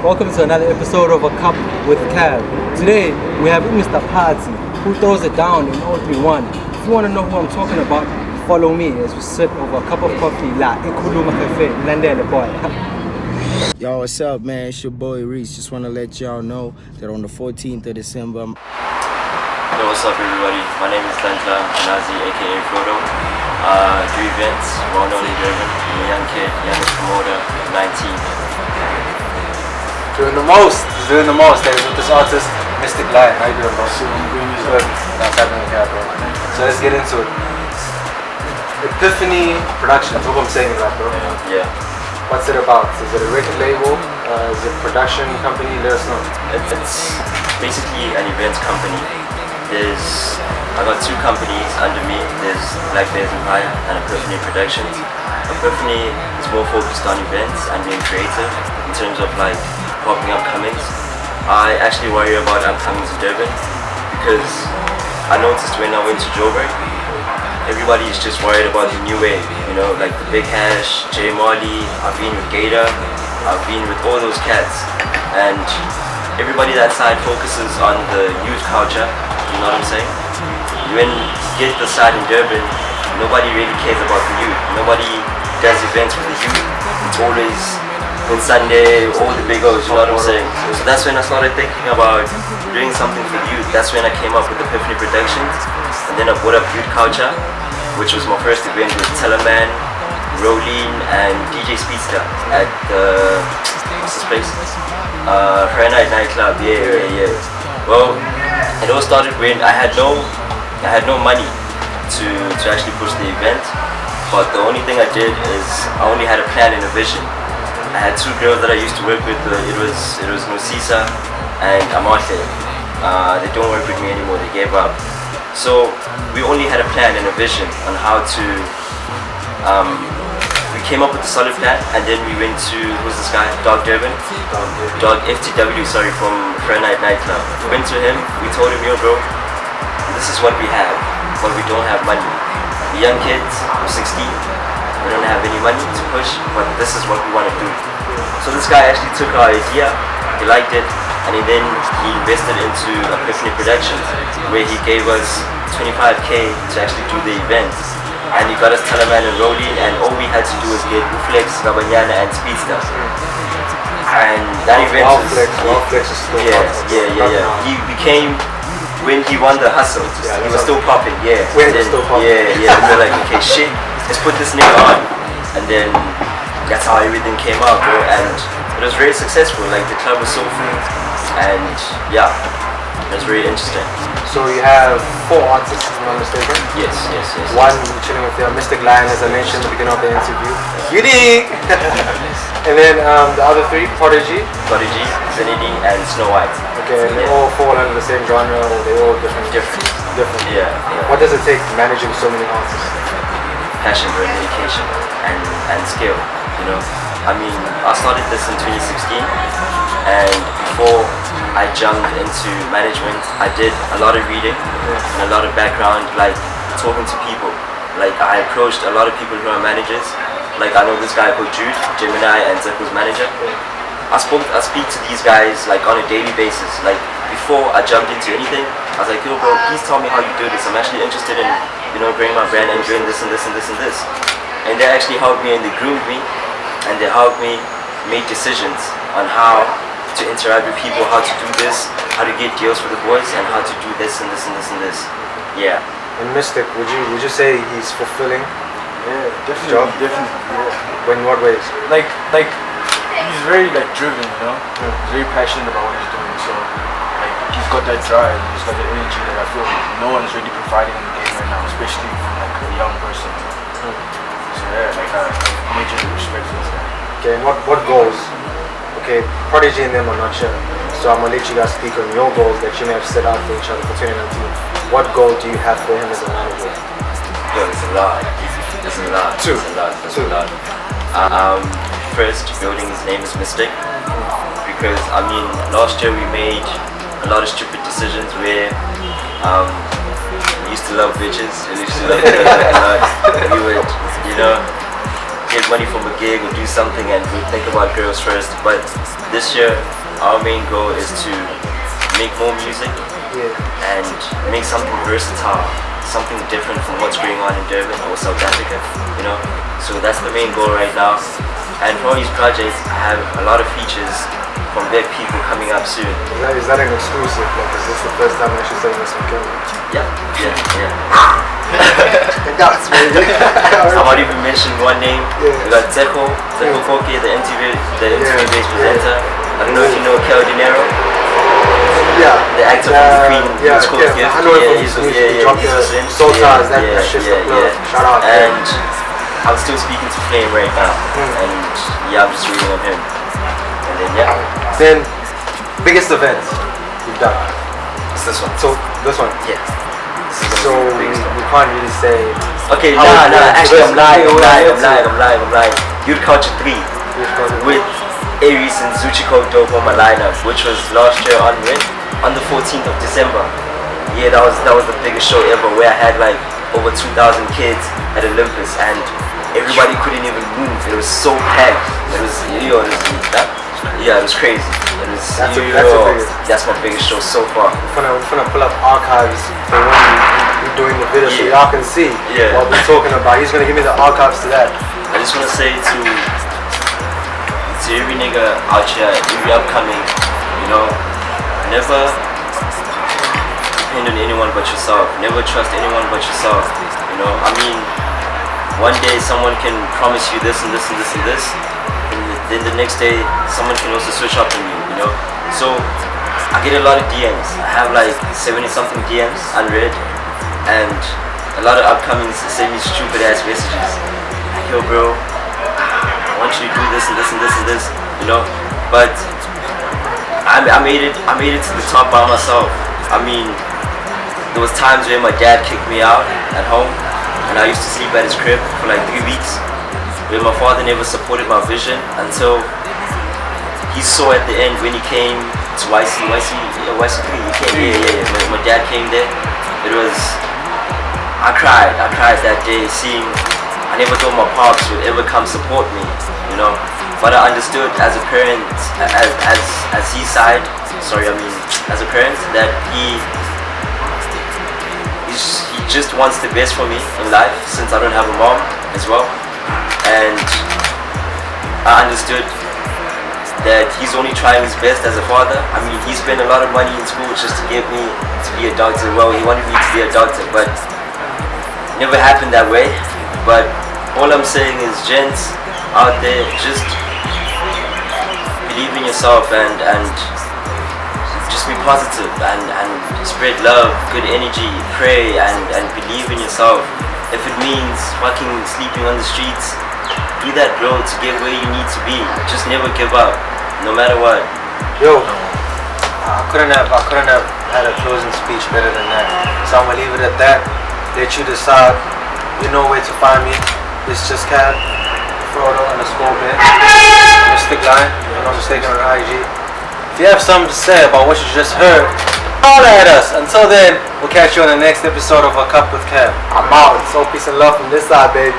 Welcome to another episode of A Cup with Kabb. Today we have Mr. Party, who throws it down in 031. If you want to know who I'm talking about, follow me as we sit over a cup of coffee la Ikuluma Cafe, Landele boy. Yo, what's up, man? It's your boy Reese. Just want to let y'all know that on the 14th of December, Yo, what's up everybody? My name is Dladla, aka Frodo. Do events, well known in Durban. I'm a young kid, youngest promoter, 19. Doing the most. He's doing the most. There's with this artist, Mystik. How you doing, bro? Good. That's happening here, bro. So let's get into it. Epiphany Productions. Hope I'm saying that, bro. Yeah. What's it about? Is it a record label? Is it a production company? Let us know. It's basically an events company. I got two companies under me. There's Black Bears Empire and Epiphany Productions. Epiphany is more focused on events and being creative in terms of like popping upcomings. I actually worry about upcomings in Durban because I noticed when I went to Joburg, everybody is just worried about the new wave, you know, like the Big Hash, J Marley. I've been with Gator, I've been with all those cats, and everybody that side focuses on the youth culture, you know what I'm saying? When you get the side in Durban, nobody really cares about the youth. Nobody does events for the youth. It's always on Sunday, all the big O's, you know what I'm saying? So that's when I started thinking about doing something for the youth. That's when I came up with Epiphany Productions. And then I brought up Youth Culture, which was my first event with Teleman, Rolling, and DJ Speedster at the, what's this place? Friday Night Nightclub, yeah. Well, it all started when I had no money to actually push the event. But the only thing I did is I only had a plan and a vision. I had two girls that I used to work with. It was Nosisa and Amate. They don't work with me anymore. They gave up. So we only had a plan and a vision on how to. We came up with a solid plan, and then we went to, who's this guy? Dog Durban. Dog FTW. Sorry, from Friday Night Nightclub. We went to him. We told him, yo, bro, this is what we have, but we don't have money. We're young kids. We're 16. We don't have any money to push, but this is what we want to do. So this guy actually took our idea, he liked it, and then he invested into Epiphany Productions, where he gave us 25k to actually do the event. And he got us Teleman and Rolling, and all we had to do was get Uflex, Gabanyana, and Speedster. And that event was... Flex is still Yeah. He became... When he won the hustle, he was still popping, yeah. When he was still popping. Yeah. And we're like, okay, shit, let's put this nigga on. And then that's how everything came out, bro. And it was very successful. Like the club was so full, and yeah, it was very interesting. So you have 4 artists, if I'm not mistaken. Yes. One chilling with your Mystik, as I mentioned at the beginning of the interview. Unique! And then the other 3, Prodigy, Zinity, and Snow White. Okay, and they all fall under the same genre, or they all different? Different. Yeah. What does it take managing so many artists? Passion, bro, dedication, and skill, you know. I mean, I started this in 2016, and before I jumped into management, I did a lot of reading and a lot of background, like talking to people. Like I approached a lot of people who are managers. Like I know this guy called Jude, Gemini, and Zeppo's manager. I speak to these guys like on a daily basis. Like before I jumped into anything, I was like, yo bro, please tell me how you do this. I'm actually interested in, you know, bringing my brand and doing this and this and this and this. And they actually helped me, and they groomed me, and they helped me make decisions on how to interact with people, how to do this, how to get deals for the boys, and how to do this and this and this and this. Yeah. And Mystik, would you say he's fulfilling? Yeah, definitely. Yeah. In what ways? Like he's very driven, you know. He's very passionate about what he's doing. So like he's got that drive, he's got that energy that I feel no one's really providing in the game right now, especially from like a young person. So yeah, like I major respect for that. Okay, and what goals? Okay, Prodigy and them are not sure, so I'm gonna let you guys speak on your goals that you may have set out for each other for 2019. What goal do you have for him as a manager? Yo, it's a lot. It's a lot. Two. It's a lot. First, building his name is Mystik, because I mean, last year we made a lot of stupid decisions where we used to love bitches. We used to love bitches a lot. We would, you know, get money from a gig or do something and we think about girls first. But this year, our main goal is to make more music and make something versatile, something different from what's going on in Durban or South Africa, you know. So that's the main goal right now. And for all these projects, I have a lot of features from big people coming up soon. Is that an exclusive? Like, is this the first time actually saying this on camera? Yeah. That's really I might even mention one name. We got Tejo Koke, the MTV-based presenter. I don't know if you know Kel Dinero. Yeah. The actor from the Queen. Yeah, It's called Gift. I know him from He's in. Soul Ties, that shit's the plug. Shout out. And I'm still speaking to Flame right now. And yeah, I'm just reading on him. And then Then, biggest event you've done? it's this one. So, this one? Yeah. So, we can't really say... Okay, How nah, it was. actually I'm lying. Youth Culture 3 with Aries and Zuchiko Dope on my lineup, which was last year on the 14th of December. Yeah, that was the biggest show ever, where I had like over 2,000 kids at Olympus and everybody couldn't even move. It was so packed. It was it was crazy. It was that's my biggest show so far. We're gonna pull up archives for when we're doing the video so y'all can see what we're talking about. He's gonna give me the archives to that. I just wanna say to every nigga out here, every upcoming, you know, never depend on anyone but yourself. Never trust anyone but yourself. You know, I mean, one day someone can promise you this and this and this and this, and then the next day someone can also switch up on you, you know. So I get a lot of DMs. I have like 70 something DMs unread, and a lot of upcomings send me stupid ass messages like, yo bro, I want you to do this and this and this and this, you know. But I made it to the top by myself. I mean, there was times where my dad kicked me out at home and I used to sleep at his crib for like 3 weeks, where my father never supported my vision until he saw at the end when he came to YC3. My dad came there. It was, I cried that day seeing, I never thought my pops would ever come support me, you know. But I understood as a parent, as his side, as a parent, that he just wants the best for me in life, since I don't have a mom as well. And I understood that he's only trying his best as a father. I mean, he spent a lot of money in school just to get me to be a doctor. Well, he wanted me to be a doctor, but it never happened that way. But all I'm saying is, gents out there, just believe in yourself and just be positive and spread love, good energy, pray and believe in yourself. If it means fucking sleeping on the streets, do that, bro, to get where you need to be. Just never give up, no matter what. Yo, I couldn't have had a closing speech better than that. So I'm gonna leave it at that. Let you decide. You know where to find me. It's just Kabb, Frodo _Ben, Mystik line. If I'm not mistaken, on IG. If you have something to say about what you just heard, holler at us. Until then, we'll catch you on the next episode of A Cup with Kabb. I'm out. So peace and love from this side, baby.